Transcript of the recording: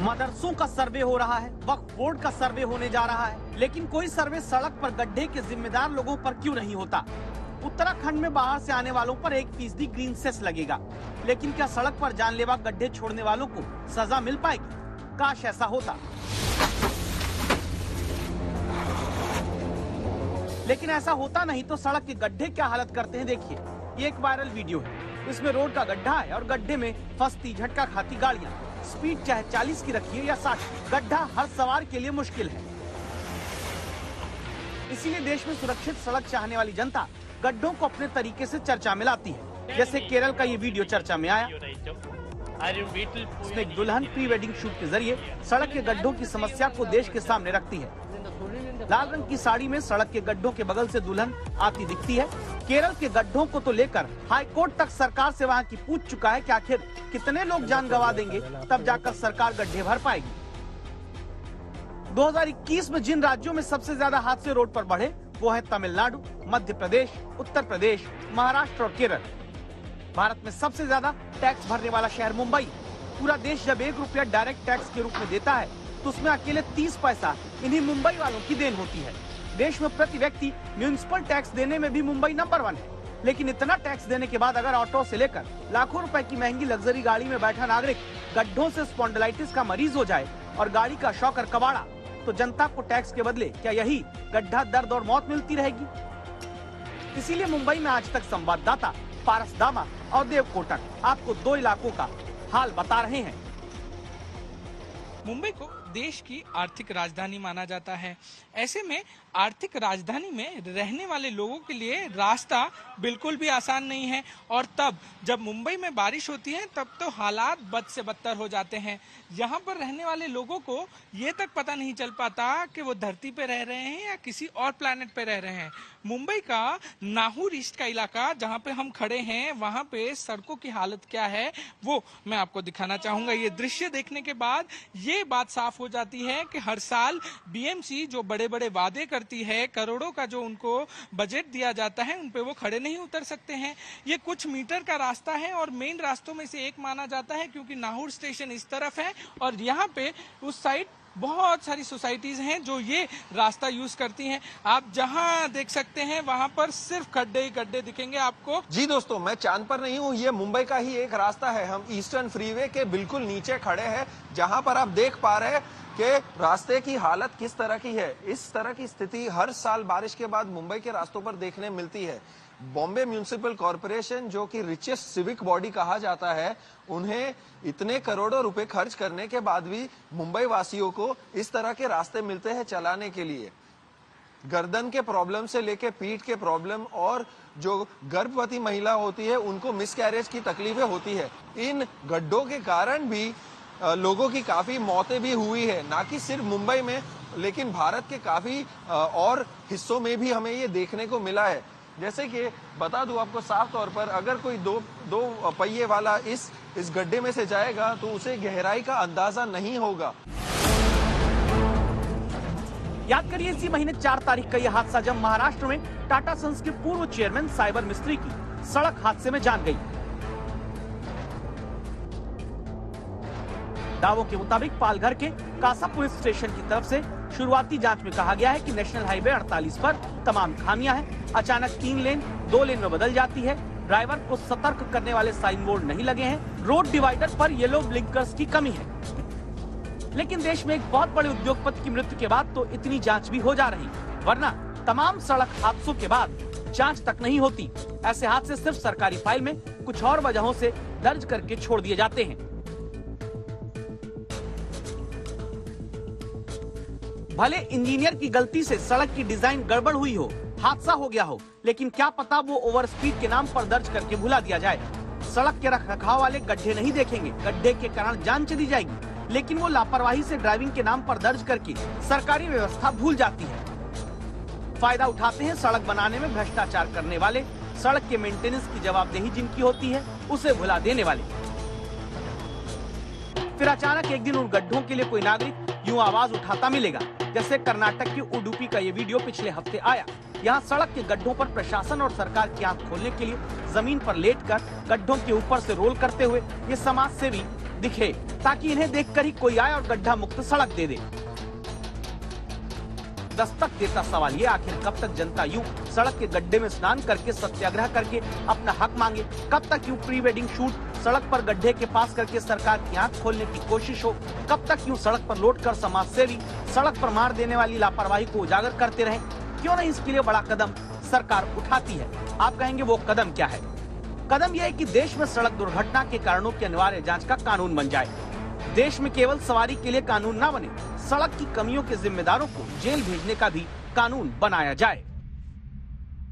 मदरसों का सर्वे हो रहा है, वक्फ बोर्ड का सर्वे होने जा रहा है, लेकिन कोई सर्वे सड़क पर गड्ढे के जिम्मेदार लोगों पर क्यों नहीं होता? उत्तराखंड में बाहर से आने वालों पर 1% ग्रीन सेस लगेगा, लेकिन क्या सड़क पर जानलेवा गड्ढे छोड़ने वालों को सजा मिल पाएगी? काश ऐसा होता। लेकिन ऐसा होता नहीं तो सड़क के गड्ढे क्या हालत करते हैं देखिए। ये एक वायरल वीडियो है, इसमें रोड का गड्ढा है और गड्ढे में फंसती झटका खाती गाड़ियां। स्पीड चाहे 40 की रखिए या 60, गड्ढा हर सवार के लिए मुश्किल है। इसीलिए देश में सुरक्षित सड़क चाहने वाली जनता गड्ढों को अपने तरीके से चर्चा में लाती है। जैसे केरल का ये वीडियो चर्चा में आया। इसमें एक दुल्हन प्री वेडिंग शूट के जरिए सड़क के गड्ढों की समस्या को देश के सामने रखती है। लाल रंग की साड़ी में सड़क के गड्ढों के बगल से दुल्हन आती दिखती है। केरल के गड्ढों को तो लेकर हाई कोर्ट तक सरकार से वहां की पूछ चुका है कि आखिर कितने लोग जान गंवा देंगे, तब जाकर सरकार गड्ढे भर पाएगी। 2021 में जिन राज्यों में सबसे ज्यादा हादसे रोड पर बढ़े वो है तमिलनाडु, मध्य प्रदेश, उत्तर प्रदेश, महाराष्ट्र और केरल। भारत में सबसे ज्यादा टैक्स भरने वाला शहर मुंबई। पूरा देश जब 1 रुपया डायरेक्ट टैक्स के रूप में देता है तो उसमें अकेले 30 पैसा इन्हीं मुंबई वालों की देन होती है। देश में प्रति व्यक्ति म्यूनिसिपल टैक्स देने में भी मुंबई नंबर 1 है। लेकिन इतना टैक्स देने के बाद अगर ऑटो से लेकर लाखों रुपए की महंगी लग्जरी गाड़ी में बैठा नागरिक गड्ढों से स्पॉन्डिलाइटिस का मरीज हो जाए और गाड़ी का शॉकर कबाड़ा, तो जनता को टैक्स के बदले क्या यही गड्ढा, दर्द और मौत मिलती रहेगी? इसीलिए मुंबई में आज तक संवाददाता पारस दामा और देव कोटक आपको 2 इलाकों का हाल बता रहे हैं। मुंबई को देश की आर्थिक राजधानी माना जाता है। ऐसे में आर्थिक राजधानी में रहने वाले लोगों के लिए रास्ता बिल्कुल भी आसान नहीं है और तब जब मुंबई में बारिश होती है तब तो हालात बद से बदतर हो जाते हैं। यहाँ पर रहने वाले लोगों को ये तक पता नहीं चल पाता कि वो धरती पे रह रहे हैं या किसी और प्लैनेट पे रह रहे हैं। मुंबई का नाहूर ईस्ट का इलाका जहाँ पे हम खड़े हैं, वहाँ पे सड़कों की हालत क्या है वो मैं आपको दिखाना चाहूँगा। ये दृश्य देखने के बाद ये बात साफ हो जाती है कि हर साल बीएमसी जो बड़े बड़े वादे करती है, करोड़ों का जो उनको बजट दिया जाता है, उन पे वो खड़े नहीं उतर सकते हैं। ये कुछ मीटर का रास्ता है और मेन रास्तों में से एक माना जाता है क्योंकि नाहूर स्टेशन इस तरफ है और यहाँ पे उस साइड बहुत सारी सोसाइटीज हैं जो ये रास्ता यूज करती हैं। आप जहां देख सकते हैं वहां पर सिर्फ गड्ढे ही गड्ढे दिखेंगे आपको। जी दोस्तों, मैं चांद पर नहीं हूँ, ये मुंबई का ही एक रास्ता है। हम ईस्टर्न फ्रीवे के बिल्कुल नीचे खड़े हैं, जहां पर आप देख पा रहे हैं कि रास्ते की हालत किस तरह की है। इस तरह की स्थिति हर साल बारिश के बाद मुंबई के रास्तों पर देखने मिलती है। बॉम्बे म्यूनिसिपल कॉरपोरेशन, जो कि रिचेस्ट सिविक बॉडी कहा जाता है, उन्हें इतने करोड़ों रुपए खर्च करने के बाद भी मुंबई वासियों को इस तरह के रास्ते मिलते हैं चलाने के लिए। गर्दन के प्रॉब्लम से लेके पीठ के प्रॉब्लम और जो गर्भवती महिला होती है उनको मिसकैरेज की तकलीफें होती है। इन गड्ढों के कारण भी लोगों की काफी मौतें भी हुई है, ना कि सिर्फ मुंबई में, लेकिन भारत के काफी और हिस्सों में भी हमें ये देखने को मिला है। जैसे कि बता दूं आपको साफ तौर पर, अगर कोई दो पहिए वाला इस गड्ढे में से जाएगा तो उसे गहराई का अंदाजा नहीं होगा। याद करिए इसी महीने 4 तारीख का यह हादसा जब महाराष्ट्र में टाटा सन्स के पूर्व चेयरमैन साइबर मिस्त्री की सड़क हादसे में जान गई। दावों के मुताबिक पालघर के कासा पुलिस स्टेशन की तरफ से शुरुआती जांच में कहा गया है कि नेशनल हाईवे 48 पर तमाम खामियां हैं। अचानक 3 लेन 2 लेन में बदल जाती है। ड्राइवर को सतर्क करने वाले साइन बोर्ड नहीं लगे हैं। रोड डिवाइडर पर येलो ब्लिंकर्स की कमी है। लेकिन देश में एक बहुत बड़े उद्योगपति की मृत्यु के बाद तो इतनी जांच भी हो जा रही, वरना तमाम सड़क हादसों के बाद जांच तक नहीं होती। ऐसे हादसे सिर्फ सरकारी फाइल में कुछ और वजहों से दर्ज करके छोड़ दिए जाते हैं। भले इंजीनियर की गलती से सड़क की डिजाइन गड़बड़ हुई हो, हादसा हो गया हो, लेकिन क्या पता वो ओवर स्पीड के नाम पर दर्ज करके भुला दिया जाए। सड़क के रखरखाव वाले गड्ढे नहीं देखेंगे, गड्ढे के कारण जान चली जाएगी, लेकिन वो लापरवाही से ड्राइविंग के नाम पर दर्ज करके सरकारी व्यवस्था भूल जाती है। फायदा उठाते हैं सड़क बनाने में भ्रष्टाचार करने वाले, सड़क के मेंटेनेंस की जवाबदेही जिनकी होती है उसे भुला देने वाले। फिर अचानक एक दिन उन गड्ढों के लिए कोई नागरिक यूं आवाज उठाता मिलेगा, जैसे कर्नाटक की उडुपी का ये वीडियो पिछले हफ्ते आया। यहाँ सड़क के गड्ढों पर प्रशासन और सरकार की आंख खोलने के लिए जमीन पर लेटकर गड्ढों के ऊपर से रोल करते हुए ये समाज सेवी दिखे, ताकि इन्हें देखकर ही कोई आए और गड्ढा मुक्त सड़क दे दे। दस्तक देता सवाल ये, आखिर कब तक जनता यूं सड़क के गड्ढे में स्नान करके सत्याग्रह करके अपना हक मांगे? कब तक यूं प्री वेडिंग शूट सड़क पर गड्ढे के पास करके सरकार की आंख खोलने की कोशिश हो? कब तक यूं सड़क पर लौटकर समाज सेवी सड़क पर मार देने वाली लापरवाही को उजागर करते रहें? क्यों नहीं इसके लिए बड़ा कदम सरकार उठाती है? आप कहेंगे वो कदम क्या है? कदम यह है कि देश में सड़क दुर्घटना के कारणों की अनिवार्य जांच का कानून बन जाए। देश में केवल सवारी के लिए कानून न बने, सड़क की कमियों के जिम्मेदारों को जेल भेजने का भी कानून बनाया जाए।